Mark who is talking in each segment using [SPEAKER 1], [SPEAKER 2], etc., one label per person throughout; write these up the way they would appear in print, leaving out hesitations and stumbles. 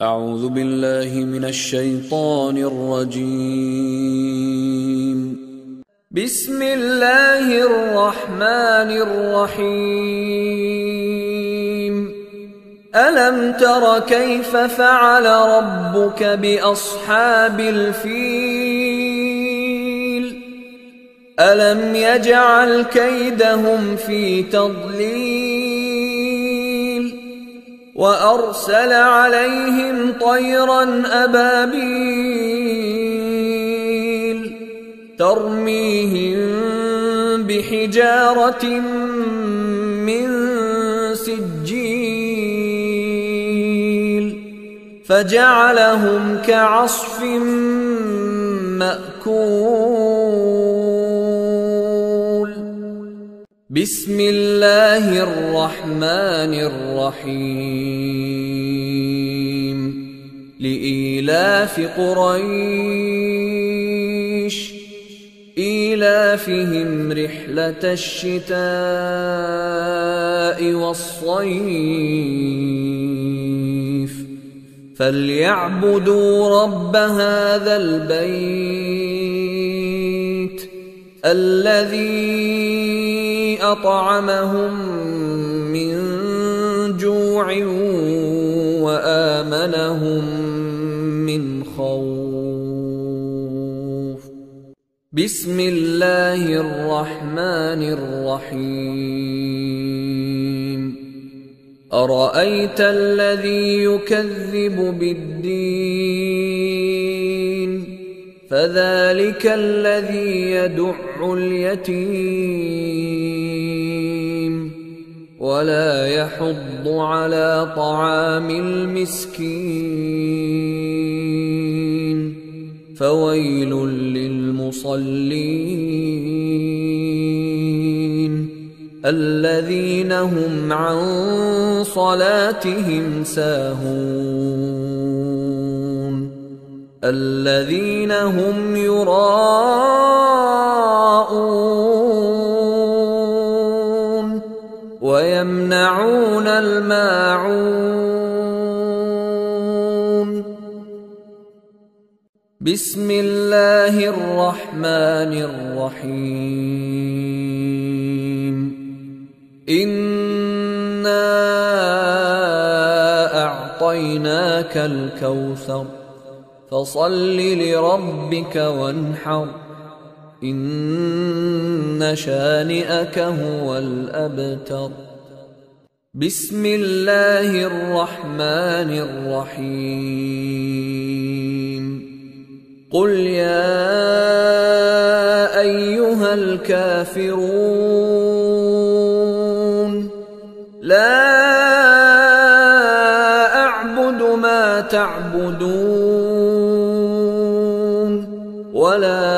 [SPEAKER 1] أعوذ بالله من الشيطان الرجيم. بسم الله الرحمن الرحيم. ألم تر كيف فعل ربك بأصحاب الفيل؟ ألم يجعل كيدهم في تضليل وأرسل عليهم طيرا أبابيل ترميهم بحجارة من سجيل فجعلهم كعصف مأكول. بسم الله الرحمن الرحيم. لإيلاف قريش إيلافهم رحلة الشتاء والصيف فليعبدوا رب هذا البيت الذي أطعمهم من جوع وآمنهم من خوف. بسم الله الرحمن الرحيم. أرأيت الذي يكذب بالدين فذلك الذي يدع اليتيم ولا يحض على طعام المسكين فويل للمصلين الذين هم عن صلاتهم ساهون الذين هم يراءون ويمنعون الماعون. بسم الله الرحمن الرحيم. إنا أعطيناك الكوثر فصل لربك وانحر إن شانئك هو الأبتر. بسم الله الرحمن الرحيم. قل يا أيها الكافرون لا أعبد ما تعبدون ولا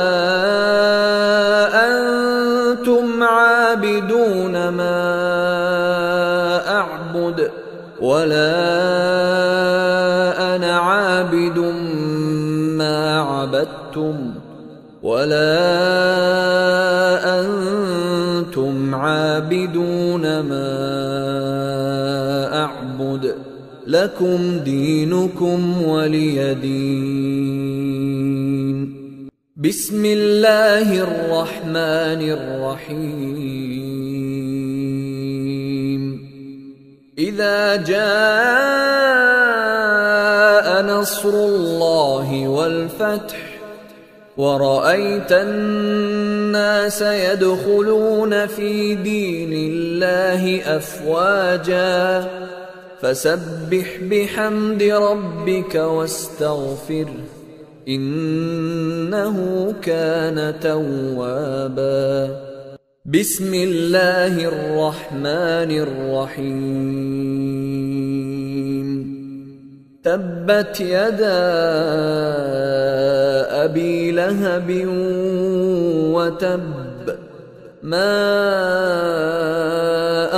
[SPEAKER 1] أنتم عابدون ما أعبد ولا أنا عابد ما عبدتم ولا أنتم عابدون ما أعبد لكم دينكم ولي دين. بسم الله الرحمن الرحيم. إذا جاء نصر الله والفتح ورأيت الناس يدخلون في دين الله أفواجا فسبح بحمد ربك واستغفره إنه كان توابا. بسم الله الرحمن الرحيم. تبت يدا أبي لهب وتب ما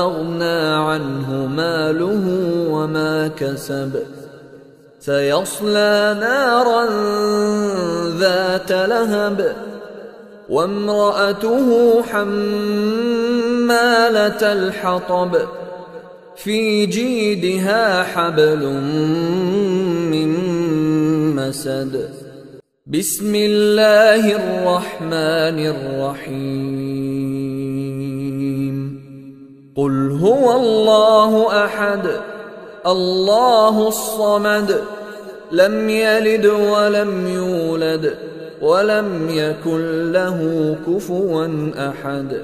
[SPEAKER 1] أغنى عنه ماله وما كسب سيصلى نارا ذات لهب وامرأته حمالة الحطب في جيدها حبل من مسد بسم الله الرحمن الرحيم قل هو الله أحد الله الصمد لم يلد ولم يولد ولم يكن له كفوا أحد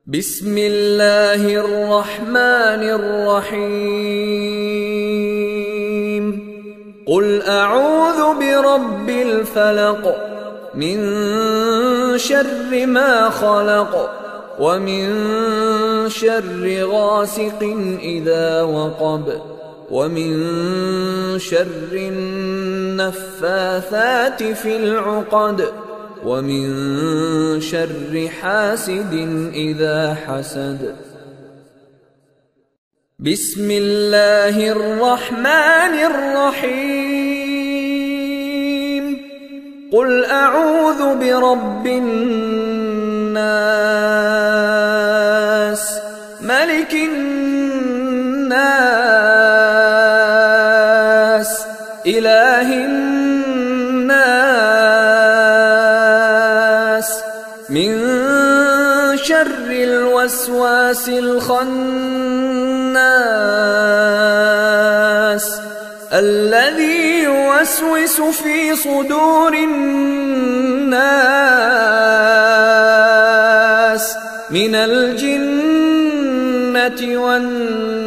[SPEAKER 1] بسم الله الرحمن الرحيم قل أعوذ برب الفلق من شر ما خلق ومن شر غاسق إذا وقب ومن شر النفاثات في العقد ومن شر حاسد إذا حسد بسم الله الرحمن الرحيم قل أعوذ برب الناس ملك الناس إله الناس من شر الوسواس الخناس الذي يوسوس في صدور الناس من الجنة والناس